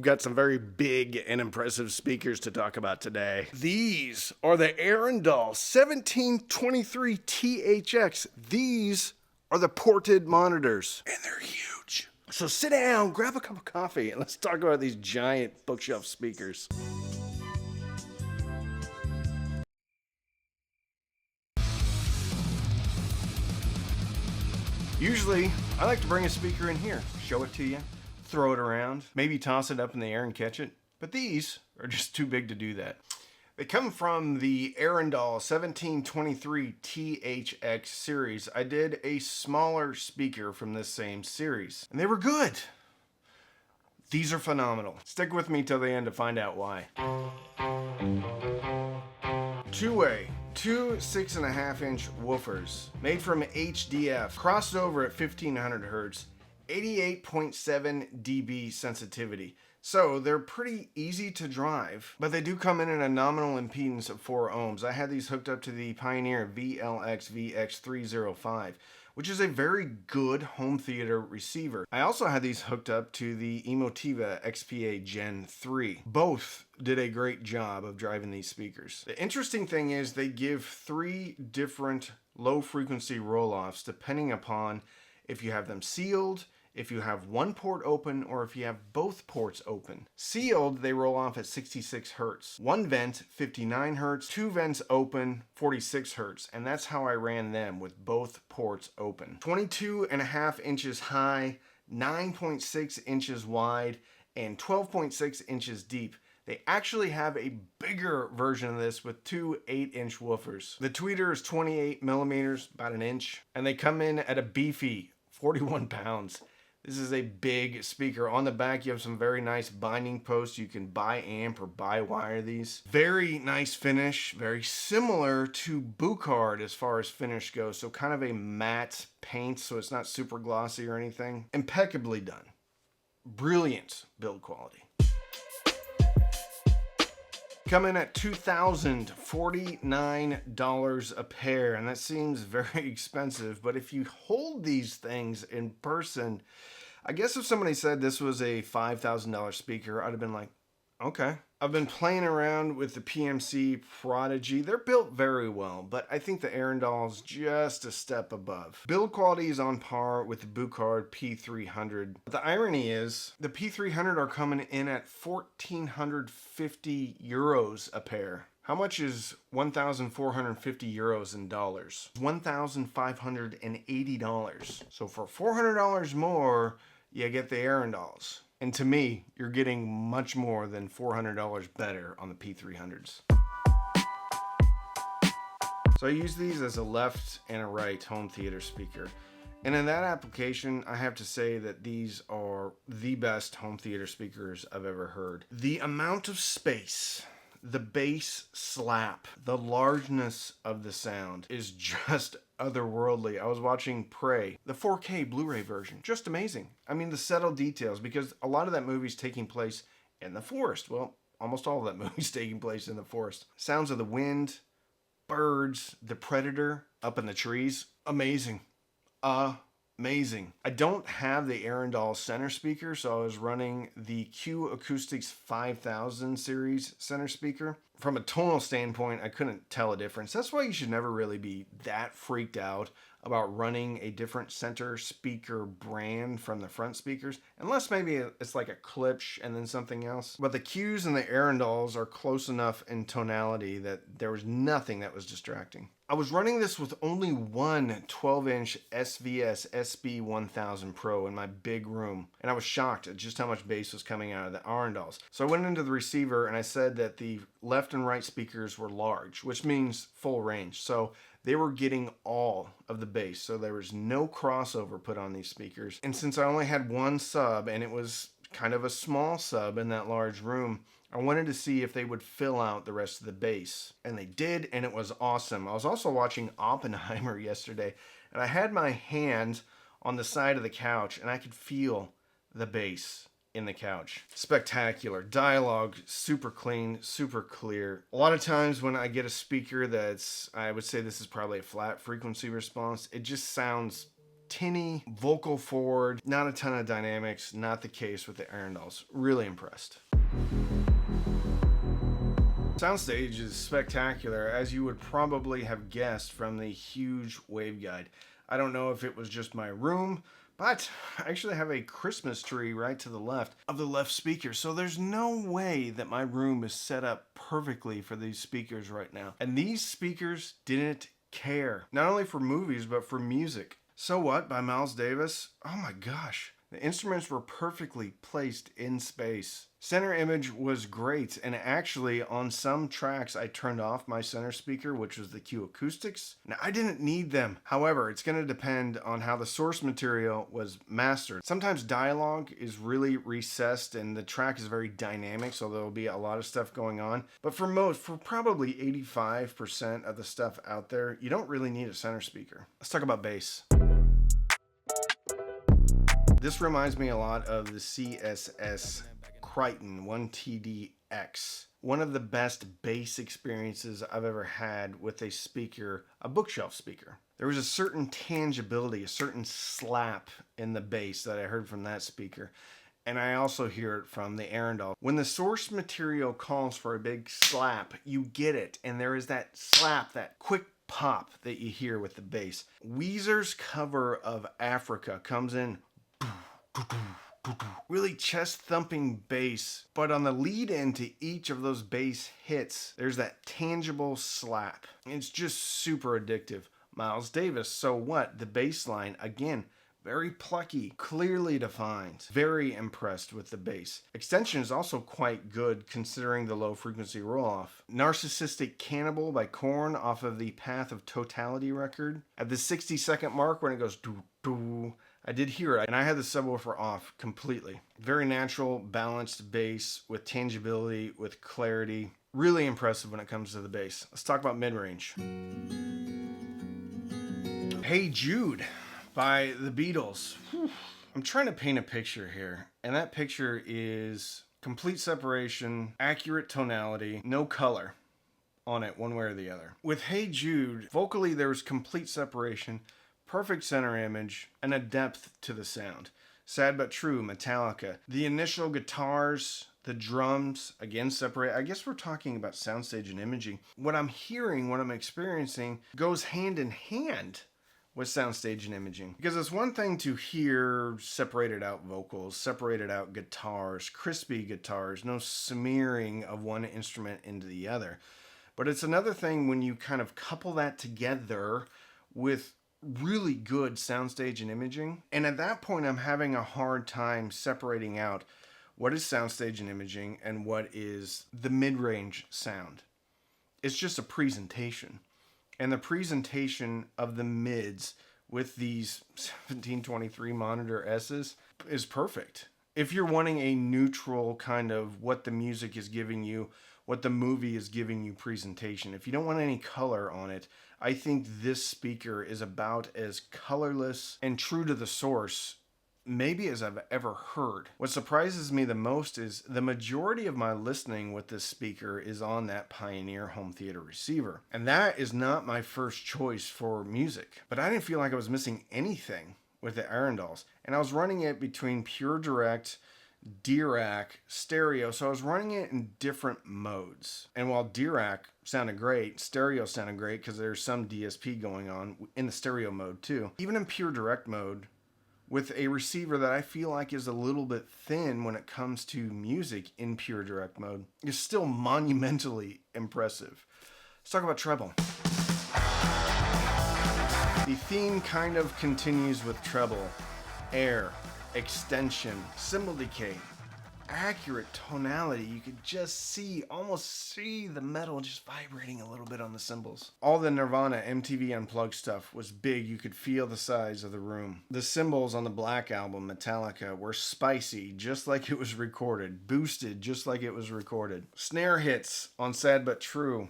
we've got some very big and impressive speakers to talk about today. These are the Arendal 1723 THX. These are the ported monitors, and they're huge. So sit down, grab a cup of coffee, and let's talk about these giant bookshelf speakers. Usually, I like to bring a speaker in here, show it to you, throw it around, maybe toss it up in the air and catch it. But these are just too big to do that. They come from the Arendal 1723 THX series. I did a smaller speaker from this same series, and they were good. These are phenomenal. Stick with me till the end to find out why. Two-way. Two 6.5-inch woofers made from HDF, crossed over at 1500 Hertz, 88.7 dB sensitivity. So they're pretty easy to drive, but they do come in at a nominal impedance of 4 ohms. I had these hooked up to the Pioneer VLX VX305, which is a very good home theater receiver. I also had these hooked up to the Emotiva XPA Gen 3. Both did a great job of driving these speakers. The interesting thing is they give 3 different low frequency roll-offs depending upon if you have them sealed, if you have one port open, or if you have both ports open. Sealed, they roll off at 66 Hertz. One vent, 59 Hertz. 2 vents open, 46 Hertz. And that's how I ran them, with both ports open. 22.5 inches high, 9.6 inches wide, and 12.6 inches deep. They actually have a bigger version of this with 2 8-inch woofers. The tweeter is 28 millimeters, about an inch, and they come in at a beefy 41 pounds. This is a big speaker. On the back, you have some very nice binding posts. You can buy amp or buy wire these. Very nice finish, very similar to Bucard as far as finish goes. So kind of a matte paint, so it's not super glossy or anything. Impeccably done. Brilliant build quality. Come in at $2,049 a pair, and that seems very expensive, but if you hold these things in person, I guess if somebody said this was a $5,000 speaker, I'd have been like, okay. I've been playing around with the PMC Prodigy. They're built very well, but I think the Arendal's just a step above. Build quality is on par with the Bucard P300. The irony is, the P300 are coming in at 1,450 euros a pair. How much is 1,450 euros in dollars? $1,580. So for $400 more, you get the Arendals. And to me, you're getting much more than $400 better on the P300s. So I use these as a left and a right home theater speaker. And in that application, I have to say that these are the best home theater speakers I've ever heard. The amount of space, the bass slap, the largeness of the sound is just otherworldly. I was watching Prey, the 4K Blu-ray version. Just amazing. I mean, the subtle details, because a lot of that movie's taking place in the forest. Well, almost all of that movie's taking place in the forest. Sounds of the wind, birds, the predator up in the trees. Amazing. Amazing. I don't have the Arendal center speaker, so I was running the Q Acoustics 5000 series center speaker. From a tonal standpoint, I couldn't tell a difference. That's why you should never really be that freaked out about running a different center speaker brand from the front speakers, unless maybe it's like a Klipsch and then something else. But the Qs and the Arendals are close enough in tonality that there was nothing that was distracting. I was running this with only one 12-inch SVS SB1000 Pro in my big room, and I was shocked at just how much bass was coming out of the Arendals. So I went into the receiver and I said that the left and right speakers were large, which means full range. So they were getting all of the bass, so there was no crossover put on these speakers. And since I only had one sub, and it was kind of a small sub in that large room, I wanted to see if they would fill out the rest of the bass. And they did, and it was awesome. I was also watching Oppenheimer yesterday, and I had my hand on the side of the couch, and I could feel the bass in the couch. Spectacular. Dialogue, super clean, super clear. A lot of times when I get a speaker that's, I would say this is probably a flat frequency response, it just sounds tinny, vocal forward, not a ton of dynamics, not the case with the Arendals. Really impressed. Soundstage is spectacular, as you would probably have guessed from the huge waveguide. I don't know if it was just my room, but I actually have a Christmas tree right to the left of the left speaker, so there's no way that my room is set up perfectly for these speakers right now. And these speakers didn't care, not only for movies, but for music. So What by Miles Davis? Oh my gosh. The instruments were perfectly placed in space. Center image was great, and actually on some tracks I turned off my center speaker, which was the Q Acoustics. Now I didn't need them. However, it's going to depend on how the source material was mastered. Sometimes dialogue is really recessed and the track is very dynamic, so there'll be a lot of stuff going on. But for probably 85% of the stuff out there, you don't really need a center speaker. Let's talk about bass. This reminds me a lot of the CSS Crichton 1TDX. One of the best bass experiences I've ever had with a speaker, a bookshelf speaker. There was a certain tangibility, a certain slap in the bass that I heard from that speaker. And I also hear it from the Arendal. When the source material calls for a big slap, you get it. And there is that slap, that quick pop that you hear with the bass. Weezer's cover of Africa comes in really chest-thumping bass, but on the lead-in to each of those bass hits, there's that tangible slap. It's just super addictive. Miles Davis, So What? The bass line, again, very plucky, clearly defined. Very impressed with the bass. Extension is also quite good considering the low frequency roll-off. Narcissistic Cannibal by Korn off of the Path of Totality record. At the 60-second mark when it goes doo-doo, I did hear it, and I had the subwoofer off completely. Very natural, balanced bass with tangibility, with clarity. Really impressive when it comes to the bass. Let's talk about mid-range. Hey Jude by the Beatles. Whew. I'm trying to paint a picture here, and that picture is complete separation, accurate tonality, no color on it one way or the other. With Hey Jude, vocally there was complete separation, perfect center image, and a depth to the sound. Sad But True, Metallica. The initial guitars, the drums, again separate. I guess we're talking about Soundstage and Imaging. What I'm hearing, what I'm experiencing, goes hand in hand with Soundstage and Imaging. Because it's one thing to hear separated out vocals, separated out guitars, crispy guitars, no smearing of one instrument into the other. But it's another thing when you kind of couple that together with really good soundstage and imaging. And at that point, I'm having a hard time separating out what is soundstage and imaging and what is the mid-range sound. It's just a presentation. And the presentation of the mids with these 1723 monitor S's is perfect. If you're wanting a neutral kind of what the music is giving you, what the movie is giving you presentation, if you don't want any color on it, I think this speaker is about as colorless and true to the source maybe as I've ever heard. What surprises me the most is the majority of my listening with this speaker is on that Pioneer home theater receiver. And that is not my first choice for music. But I didn't feel like I was missing anything with the Arendals. And I was running it between Pure Direct, DAC, stereo, so I was running it in different modes. And while DAC sounded great, stereo sounded great because there's some DSP going on in the stereo mode too. Even in Pure Direct mode, with a receiver that I feel like is a little bit thin when it comes to music in Pure Direct mode, is still monumentally impressive. Let's talk about treble. The theme kind of continues with treble, air, extension, cymbal decay, accurate tonality. You could just almost see the metal just vibrating a little bit on the cymbals. All the Nirvana MTV Unplugged stuff was big. You could feel the size of the room. The cymbals on the Black Album, Metallica, were spicy, just like it was recorded. Boosted, just like it was recorded. Snare hits on Sad But True.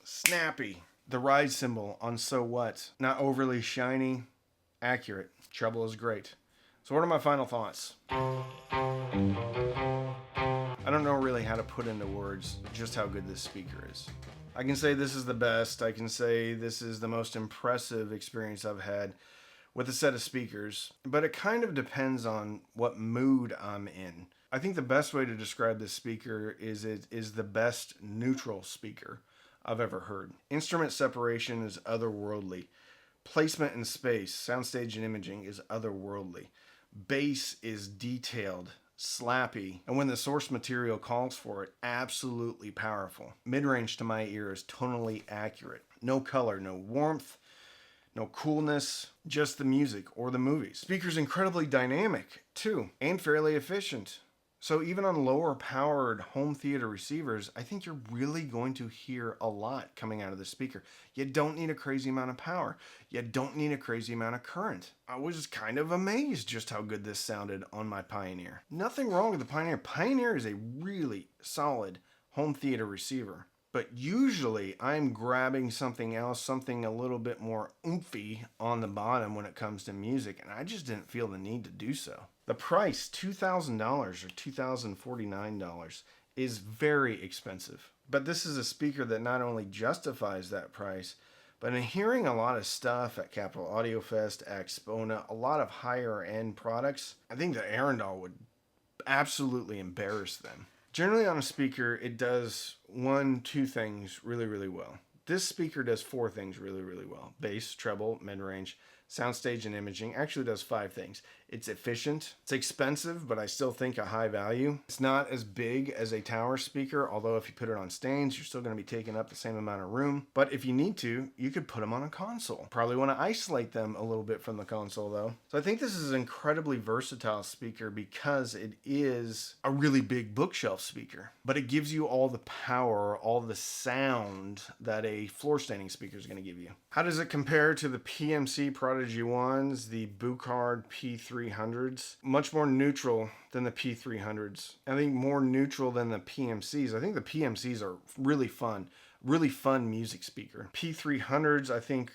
Snappy. The ride cymbal on So What. Not overly shiny. Accurate. Treble is great. So what are my final thoughts? I don't know really how to put into words just how good this speaker is. I can say this is the best. I can say this is the most impressive experience I've had with a set of speakers, but it kind of depends on what mood I'm in. I think the best way to describe this speaker is it is the best neutral speaker I've ever heard. Instrument separation is otherworldly. Placement in space, soundstage and imaging is otherworldly. Bass is detailed, slappy, and when the source material calls for it, absolutely powerful. Midrange to my ear is tonally accurate. No color, no warmth, no coolness, just the music or the movies. Speaker's incredibly dynamic too, and fairly efficient. So even on lower powered home theater receivers, I think you're really going to hear a lot coming out of the speaker. You don't need a crazy amount of power. You don't need a crazy amount of current. I was kind of amazed just how good this sounded on my Pioneer. Nothing wrong with the Pioneer. Pioneer is a really solid home theater receiver. But usually I'm grabbing something else, something a little bit more oomphy on the bottom when it comes to music, and I just didn't feel the need to do so. The price, $2,000 or $2,049, is very expensive. But this is a speaker that not only justifies that price, but in hearing a lot of stuff at Capitol Audio Fest, Axpona, a lot of higher end products, I think the Arendal would absolutely embarrass them. Generally on a speaker, it does two things really, really well. This speaker does 4 things really, really well. Bass, treble, mid-range, soundstage and imaging. Actually does 5 things. It's efficient. It's expensive, but I still think a high value. It's not as big as a tower speaker, although if you put it on stands, you're still going to be taking up the same amount of room. But if you need to, you could put them on a console. Probably want to isolate them a little bit from the console though. So I think this is an incredibly versatile speaker because it is a really big bookshelf speaker, but it gives you all the power, all the sound that a floor standing speaker is going to give you. How does it compare to the PMC Prodigy 1s, the Buchard P300s? Much more neutral than the P300s. I think more neutral than the PMCs. I think the PMCs are really fun music speaker. P300s, I think,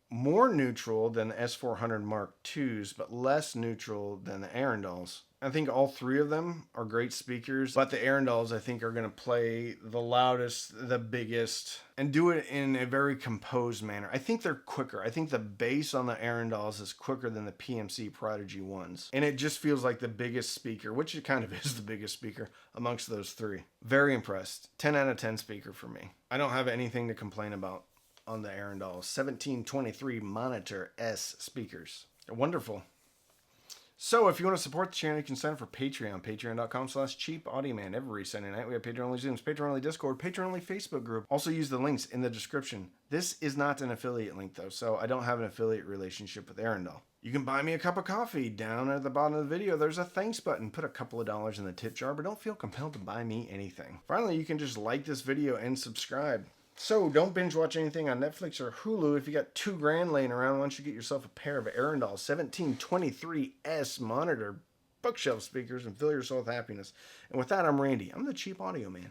more neutral than the S400 Mark IIs, but less neutral than the Arendals. I think all 3 of them are great speakers, but the Arendals, I think, are going to play the loudest, the biggest, and do it in a very composed manner. I think they're quicker. I think the bass on the Arendals is quicker than the PMC Prodigy 1s. And it just feels like the biggest speaker, which it kind of is the biggest speaker amongst those 3. Very impressed. 10 out of 10 speaker for me. I don't have anything to complain about on the Arendal 1723 Monitor S speakers. They're wonderful. So if you want to support the channel, you can sign up for Patreon. Patreon.com/cheapaudioman. Every Sunday night we have Patreon-only Zooms, Patreon-only Discord, Patreon-only Facebook group. Also use the links in the description. This is not an affiliate link though, so I don't have an affiliate relationship with Arendal. You can buy me a cup of coffee. Down at the bottom of the video, there's a thanks button. Put a couple of dollars in the tip jar, but don't feel compelled to buy me anything. Finally, you can just like this video and subscribe. So don't binge watch anything on Netflix or Hulu. If you got $2,000 laying around, why don't you get yourself a pair of Arendal 1723S monitor bookshelf speakers and fill yourself with happiness. And with that, I'm Randy. I'm the Cheap Audio Man.